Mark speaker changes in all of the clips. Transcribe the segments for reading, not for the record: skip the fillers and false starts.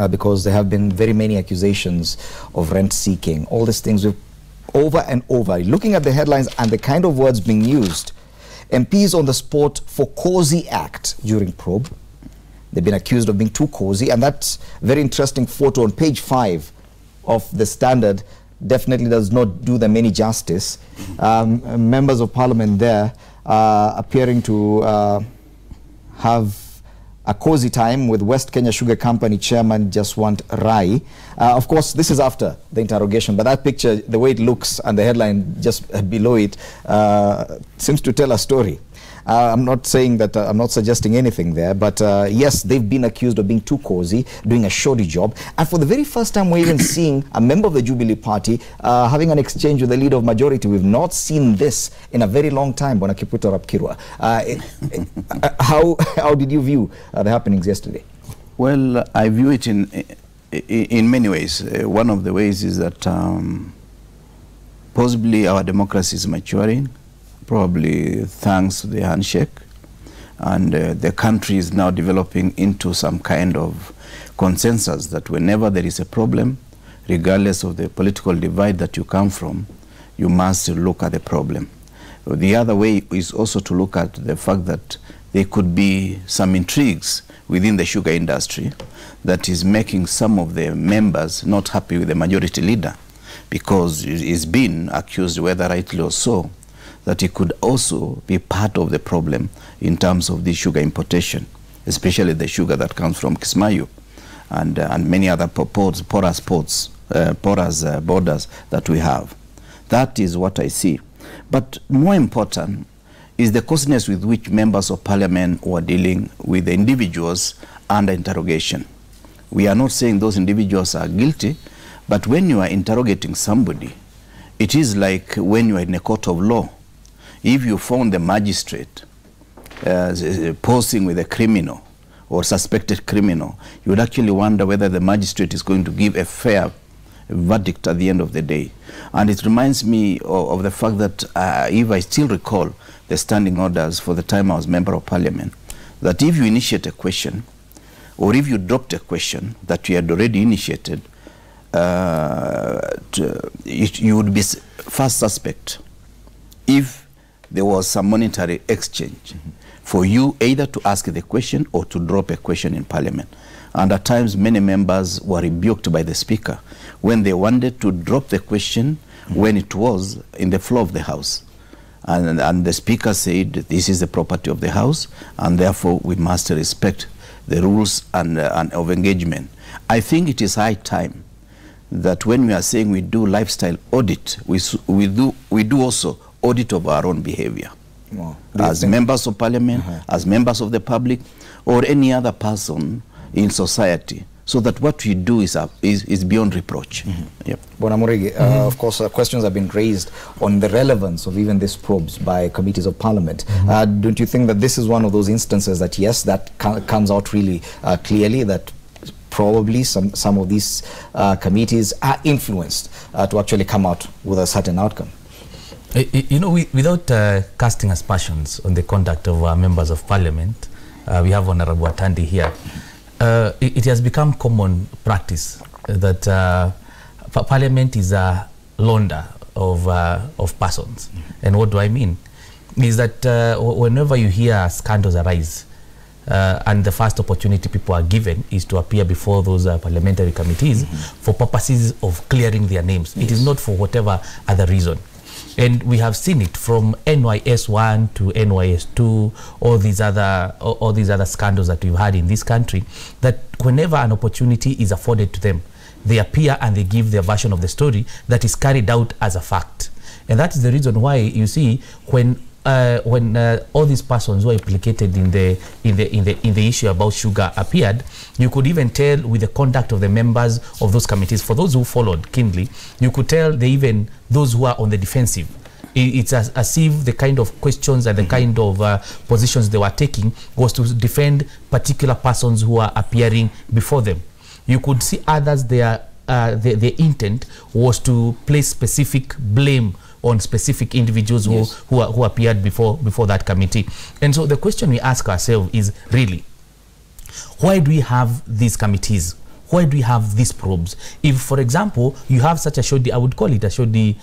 Speaker 1: because there have been very many accusations of rent seeking. All these things over and over. Looking at the headlines and the kind of words being used, MPs on the spot for cosy act during probe. They've been accused of being too cosy, and that's a very interesting photo on page 5 of the Standard. Definitely does not do them any justice. Members of Parliament there appearing to have a cozy time with West Kenya Sugar Company Chairman Jaswant Rai. Of course, this is after the interrogation, but that picture, the way it looks and the headline just below it, seems to tell a story. I'm not saying that, I'm not suggesting anything there, but yes, they've been accused of being too cozy, doing a shoddy job. And for the very first time, we're even seeing a member of the Jubilee Party having an exchange with the leader of majority. We've not seen this in a very long time, Bwana Kipruto Arap Kirwa. How did you view the happenings yesterday?
Speaker 2: Well, I view it in many ways. One of the ways is that possibly our democracy is maturing, probably thanks to the handshake, and the country is now developing into some kind of consensus that whenever there is a problem, regardless of the political divide that you come from, you must look at the problem. The other way is also to look at the fact that there could be some intrigues within the sugar industry that is making some of the members not happy with the majority leader, because he's been accused, whether rightly or so, that it could also be part of the problem in terms of the sugar importation, especially the sugar that comes from Kismayu and many other porous borders that we have. That is what I see. But more important is the closeness with which members of Parliament were dealing with the individuals under interrogation. We are not saying those individuals are guilty, but when you are interrogating somebody, it is like when you are in a court of law. If you found the magistrate posing with a criminal or suspected criminal, you would actually wonder whether the magistrate is going to give a fair verdict at the end of the day. And it reminds me of the fact that if I still recall the standing orders for the time I was Member of Parliament, that if you initiate a question or if you dropped a question that you had already initiated, you would be first suspect if there was some monetary exchange for you either to ask the question or to drop a question in Parliament. And at times many members were rebuked by the Speaker when they wanted to drop the question when it was in the floor of the House. And the Speaker said, this is the property of the House, and therefore we must respect the rules and of engagement. I think it is high time that when we are saying we do lifestyle audit, we do also audit of our own behavior. Wow. As members of Parliament, as members of the public, or any other person in society, so that what we do is beyond reproach. Yep. Bwana
Speaker 1: Murigi, of course, questions have been raised on the relevance of even these probes by committees of Parliament. Don't you think that this is one of those instances that, yes, that comes out really clearly, that probably some of these committees are influenced to actually come out with a certain outcome?
Speaker 3: You know, without casting aspersions on the conduct of our members of Parliament, we have Honorable Atandi here. It has become common practice that Parliament is a launder of persons. And what do I mean? Is that whenever you hear scandals arise, and the first opportunity people are given is to appear before those parliamentary committees for purposes of clearing their names. It is not for whatever other reason. And we have seen it from NYS 1 to NYS 2, all these other scandals that we've had in this country, that whenever an opportunity is afforded to them, they appear and they give their version of the story that is carried out as a fact. And that is the reason why you see when all these persons who are implicated in the issue about sugar appeared, you could even tell with the conduct of the members of those committees. For those who followed keenly, you could tell those who are on the defensive. It's as if the kind of questions and the kind of positions they were taking was to defend particular persons who are appearing before them. You could see others, their intent was to place specific blame on specific individuals who appeared before that committee. And so the question we ask ourselves is really, why do we have these committees why do we have these probes? If, for example, you have such a shoddy, I would call it a shoddy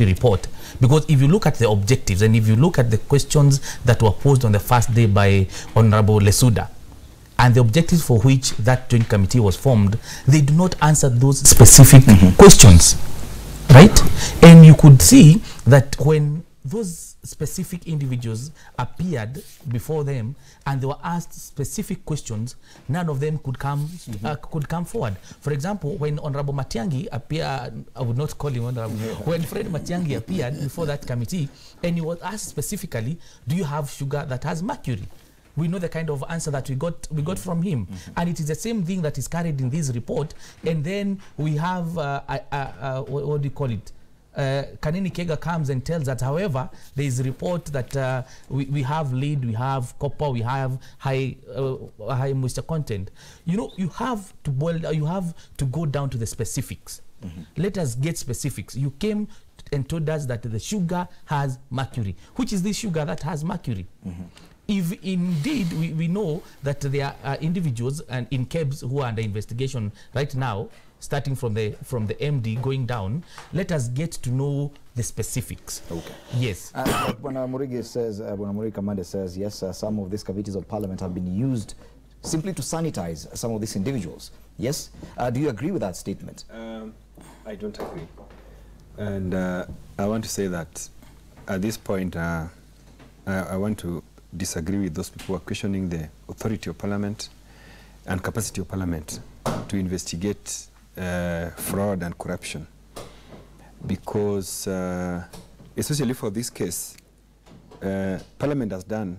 Speaker 3: report, because if you look at the objectives and if you look at the questions that were posed on the first day by Honorable Lesuda, and the objectives for which that joint committee was formed, they do not answer those specific questions, right? And you could see that when those specific individuals appeared before them and they were asked specific questions, none of them could come forward. For example, when Honorable Matiang'i appeared, I would not call him Honorable, when Fred Matiang'i appeared before that committee and he was asked specifically, do you have sugar that has mercury? We know the kind of answer that we got from him, and it is the same thing that is carried in this report. And then we have what do you call it? Kanini Kega comes and tells that, however, there is a report that we have lead, we have copper, we have high moisture content. You know, you have to boil, you have to go down to the specifics. Let us get specifics. You came and told us that the sugar has mercury. Which is this sugar that has mercury? If indeed we know that there are individuals and in KEBS who are under investigation right now, starting from the MD going down, let us get to know the specifics. Okay. Yes.
Speaker 1: When Murigi says, when Murigi Kamande says, yes, some of these committees of parliament have been used simply to sanitize some of these individuals. Yes. Do you agree with that statement?
Speaker 4: I don't agree. And I want to say that at this point, I want to disagree with those people who are questioning the authority of parliament and capacity of parliament to investigate fraud and corruption, because especially for this case, parliament has done,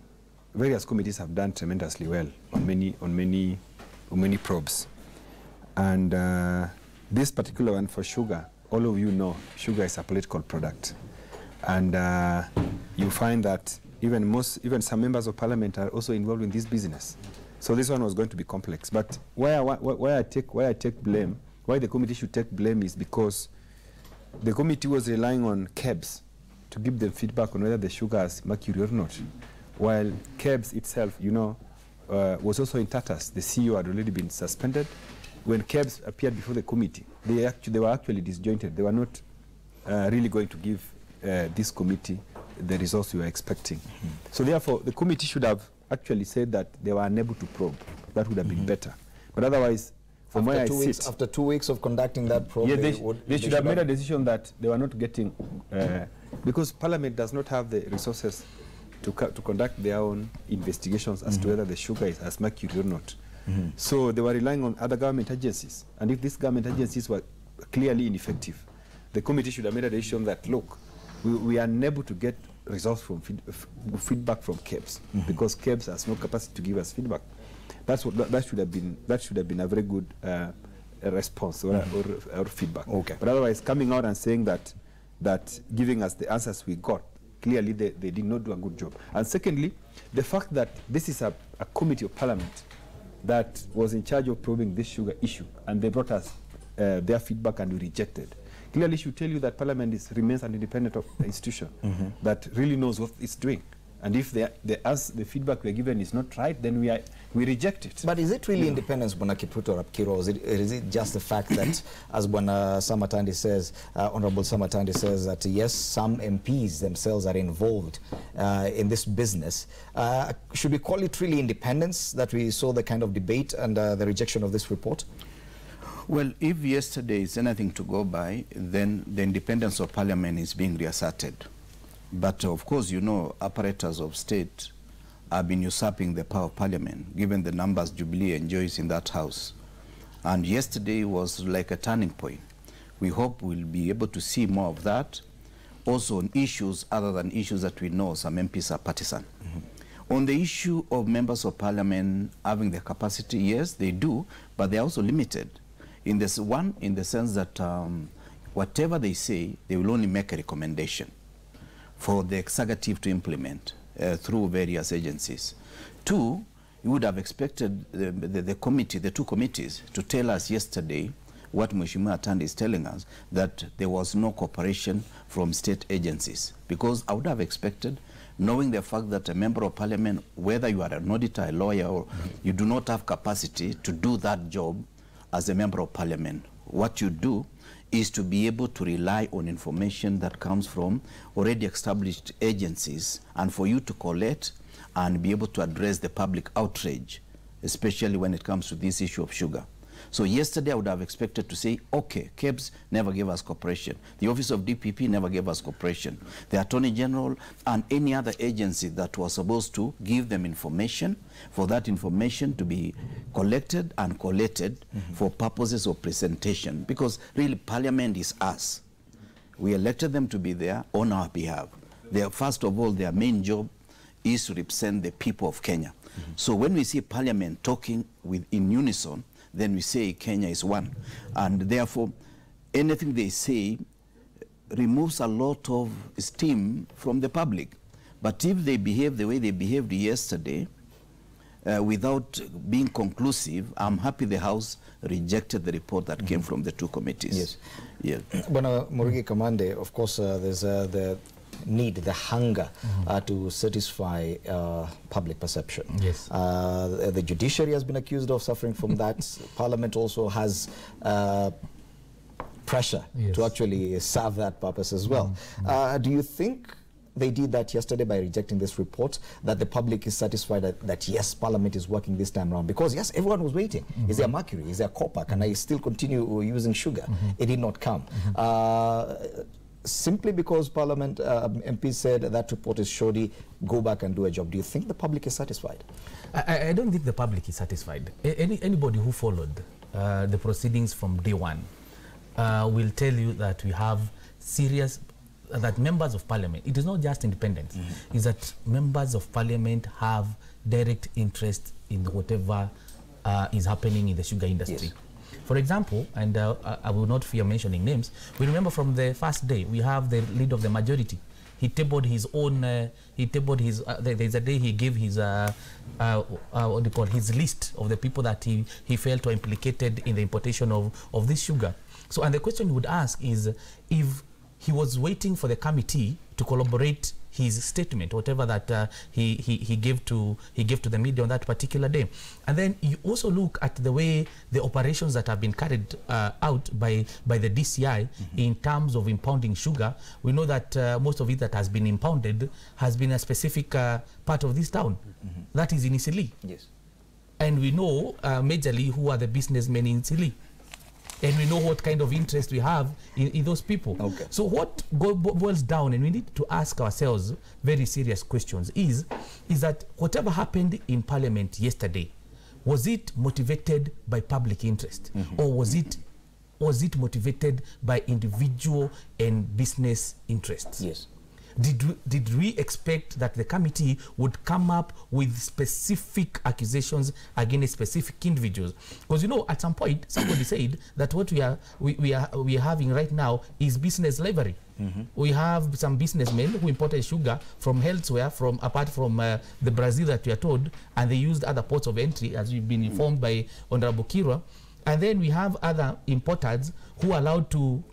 Speaker 4: various committees have done tremendously well on many probes, and this particular one for sugar, all of you know sugar is a political product, and you find that even some members of parliament are also involved in this business. So this one was going to be complex. But why I take blame, why the committee should take blame is because the committee was relying on KEBS to give them feedback on whether the sugar has mercury or not. While KEBS itself, you know, was also in tatters. The CEO had already been suspended. When KEBS appeared before the committee, they were actually disjointed. They were not really going to give this committee the results we were expecting. So therefore, the committee should have actually said that they were unable to probe. That would have been better. But otherwise, from where I sit...
Speaker 1: After 2 weeks of conducting that probe,
Speaker 4: yeah, they should have made a decision that they were not getting... because Parliament does not have the resources to conduct their own investigations as to whether the sugar has mercury or not. So they were relying on other government agencies. And if these government agencies were clearly ineffective, the committee should have made a decision that, look, we are unable to get results from feedback from KEBS because KEBS has no capacity to give us feedback. That should have been a very good response or feedback. Okay. But otherwise, coming out and saying that giving us the answers we got, clearly they did not do a good job. And secondly, the fact that this is a committee of parliament that was in charge of probing this sugar issue, and they brought us their feedback and we rejected. Clearly should tell you that Parliament remains an independent institution that really knows what it's doing. And if the feedback we're given is not right, then we reject it.
Speaker 1: But is it really independence, Bwana Kipruto Arap Kirwa, or is it just the fact that, as Bwana Samatandi says, Honorable Samatandi says that yes, some MPs themselves are involved in this business. Should we call it really independence that we saw the kind of debate and the rejection of this report?
Speaker 2: Well, if yesterday is anything to go by, then the independence of Parliament is being reasserted. But of course, you know, apparatus of state have been usurping the power of Parliament, given the numbers Jubilee enjoys in that house. And yesterday was like a turning point. We hope we'll be able to see more of that, also on issues other than issues that we know some MPs are partisan. On the issue of members of Parliament having the capacity, yes, they do, but they're also limited. In the sense that whatever they say, they will only make a recommendation for the executive to implement through various agencies. Two, you would have expected the two committees to tell us yesterday what Mheshimiwa Atandi is telling us, that there was no cooperation from state agencies. Because I would have expected knowing the fact that a member of parliament, whether you are an auditor, a lawyer, or you do not have capacity to do that job as a member of parliament. What you do is to be able to rely on information that comes from already established agencies, and for you to collect and be able to address the public outrage, especially when it comes to this issue of sugar. So yesterday I would have expected to say, okay, KEBS never gave us cooperation. The Office of DPP never gave us cooperation. The Attorney General and any other agency that was supposed to give them information, for that information to be collected and collated for purposes of presentation. Because really Parliament is us. We elected them to be there on our behalf. First of all, their main job is to represent the people of Kenya. So when we see Parliament talking in unison, then we say Kenya is one. And therefore, anything they say removes a lot of steam from the public. But if they behave the way they behaved yesterday, without being conclusive, I'm happy the House rejected the report that came from the two committees.
Speaker 1: Yes. Bwana Murigi Kamande, of course, there's the need, the hunger to satisfy public perception.
Speaker 3: Yes.
Speaker 1: The judiciary has been accused of suffering from that. Parliament also has pressure to actually serve that purpose as well. Do you think they did that yesterday by rejecting this report, that the public is satisfied that yes, Parliament is working this time around? Because yes, everyone was waiting. Is there mercury? Is there copper? Can I still continue using sugar? It did not come. Simply because Parliament MPs said that report is shoddy, go back and do a job. Do you think the public is satisfied?
Speaker 3: I don't think the public is satisfied. Anybody who followed the proceedings from day one will tell you that we have serious, that members of Parliament, it is not just independents, is that members of Parliament have direct interest in whatever is happening in the sugar industry. Yes. For example, and I will not fear mentioning names, we remember from the first day, we have the leader of the majority. He tabled his own, there's a day he gave his, what do you call, his list of the people that he felt were implicated in the importation of this sugar. So, and the question you would ask is, if he was waiting for the committee to collaborate his statement, whatever that he gave to the media on that particular day. And then you also look at the way the operations that have been carried out by the DCI in terms of impounding sugar. We know that most of it that has been impounded has been a specific part of this town. That is in Isili. Yes. And we know majorly who are the businessmen in Isili. And we know what kind of interest we have in those people. Okay. So what boils down, and we need to ask ourselves very serious questions, is that whatever happened in Parliament yesterday, was it motivated by public interest, or was it motivated by individual and business interests? Yes. Did we expect that the committee would come up with specific accusations against specific individuals? Because you know, at some point, somebody said that what we are having right now is business slavery. We have some businessmen who imported sugar from elsewhere, apart from the Brazil that we are told, and they used other ports of entry, as we've been informed by Honorable Kirwa. And then we have other importers who are allowed to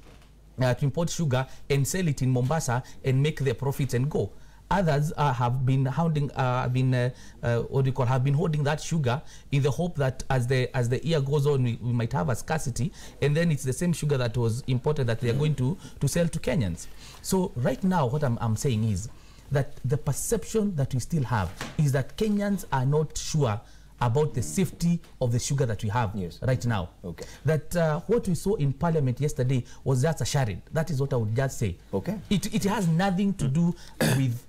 Speaker 3: import sugar and sell it in Mombasa and make their profits and go. Others have been holding, have been holding that sugar in the hope that as the year goes on, we might have a scarcity, and then it's the same sugar that was imported that they are going to sell to Kenyans. So right now, what I'm saying is that the perception that we still have is that Kenyans are not sure about the safety of the sugar that we have right now. Okay. That what we saw in Parliament yesterday was just a charade. That is what I would just say. Okay. It has nothing to do with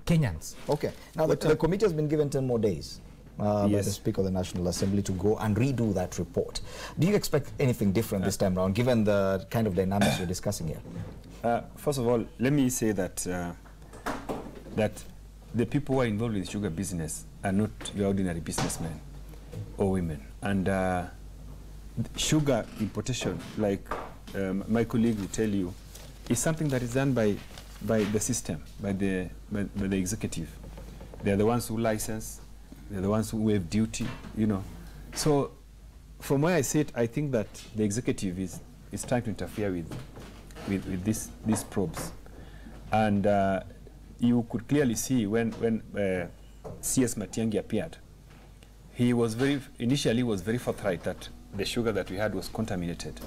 Speaker 3: Kenyans. Okay. Now the committee has been given 10 more days by the Speaker of the National Assembly to go and redo that report. Do you expect anything different this time around, given the kind of dynamics we're discussing here?
Speaker 4: First of all, let me say that that the people who are involved in sugar business are not your ordinary businessmen or women. And sugar importation, like my colleague will tell you, is something that is done by the system, by the executive. They're the ones who license, they're the ones who waive duty, you know. So from where I sit, I think that the executive is trying to interfere with these probes. And you could clearly see when CS Matiang'i appeared, he was initially was very forthright that the sugar that we had was contaminated.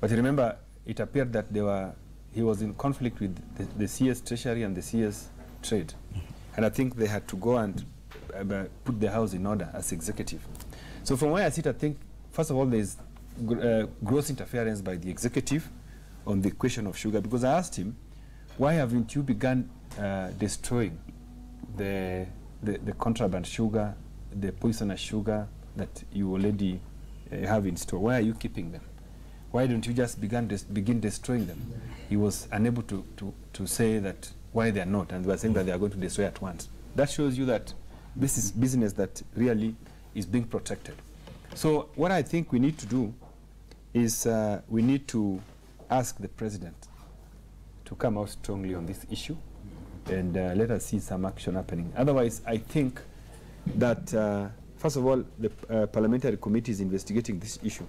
Speaker 4: But remember, it appeared that he was in conflict with the CS Treasury and the CS Trade. And I think they had to go and put the house in order as executive. So from where I sit, I think, first of all, there's gross interference by the executive on the question of sugar, because I asked him, why haven't you begun destroying the contraband sugar, the poisonous sugar that you already have in store? Why are you keeping them? Why don't you just begin destroying them? He was unable to say that why they are not, and they were saying that they are going to destroy at once. That shows you that this is business that really is being protected. So what I think we need to do is we need to ask the president to come out strongly on this issue, and let us see some action happening. Otherwise, I think that, first of all, the parliamentary committee is investigating this issue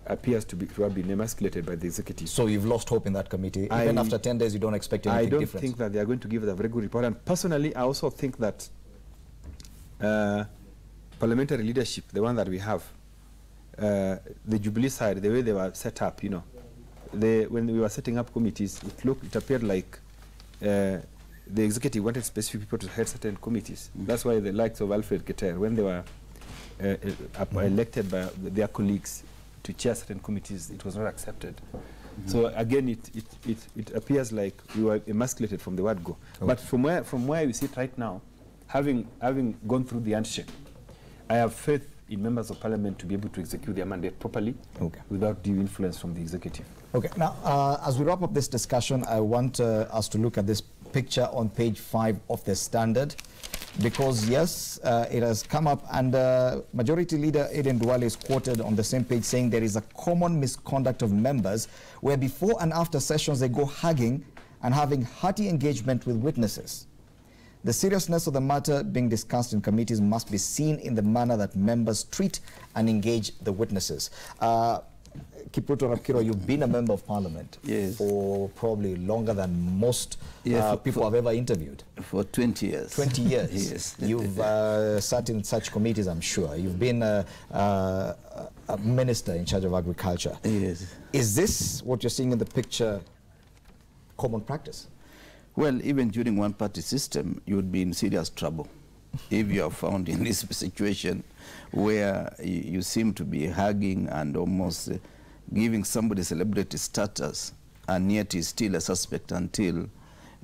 Speaker 4: appears to have been emasculated by the executive.
Speaker 1: So you've lost hope in that committee? Even after 10 days, you don't expect anything different?
Speaker 4: I don't think that they are going to give a very good report. And personally, I also think that parliamentary leadership, the one that we have, the Jubilee side, the way they were set up, you know, when we were setting up committees, it appeared like the executive wanted specific people to head certain committees. That's why the likes of Alfred Keter, when they were elected by their colleagues to chair certain committees, it was not accepted. So again, it appears like we were emasculated from the word go. Okay. But from where we sit right now, having gone through the handshake, I have faith in members of parliament to be able to execute their mandate properly, without due influence from the executive. Okay.
Speaker 1: Now, as we wrap up this discussion, I want us to look at this picture on page 5 of the Standard, because yes, it has come up, and Majority Leader Aden Duale is quoted on the same page saying there is a common misconduct of members where before and after sessions they go hugging and having hearty engagement with witnesses. The seriousness of the matter being discussed in committees must be seen in the manner that members treat and engage the witnesses. Kipruto Arap Kirwa, you've been a member of parliament for probably longer than most people have ever interviewed.
Speaker 2: For 20 years.
Speaker 1: 20 years.
Speaker 2: Yes.
Speaker 1: You've sat in such committees, I'm sure. You've been a minister in charge of agriculture.
Speaker 2: Yes.
Speaker 1: Is this, what you're seeing in the picture, common practice?
Speaker 2: Well, even during one-party system, you would be in serious trouble if you are found in this situation where you seem to be hugging and almost giving somebody celebrity status, and yet he's still a suspect until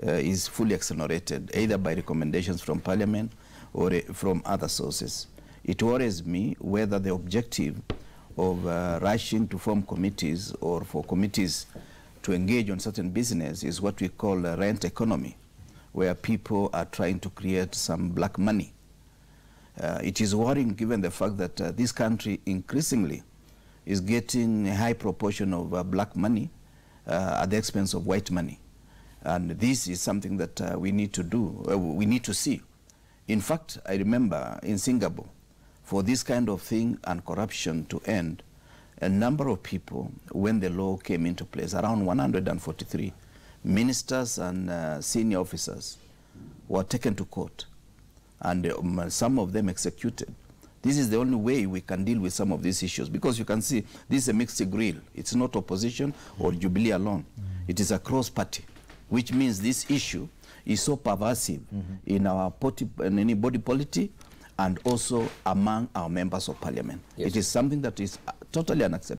Speaker 2: he's fully exonerated, either by recommendations from parliament or from other sources. It worries me whether the objective of rushing to form committees or for committees to engage on certain business is what we call a rent economy, where people are trying to create some black money. It is worrying given the fact that this country increasingly is getting a high proportion of black money at the expense of white money. And this is something that we need to do, we need to see. In fact, I remember in Singapore, for this kind of thing and corruption to end, a number of people, when the law came into place, around 143 ministers and senior officers were taken to court, and some of them executed. This is the only way we can deal with some of these issues, because you can see this is a mixed grill. It's not opposition or Jubilee alone. It is a cross-party, which means this issue is so pervasive in our body politic and also among our members of parliament. Yes. It is something that is totally unacceptable.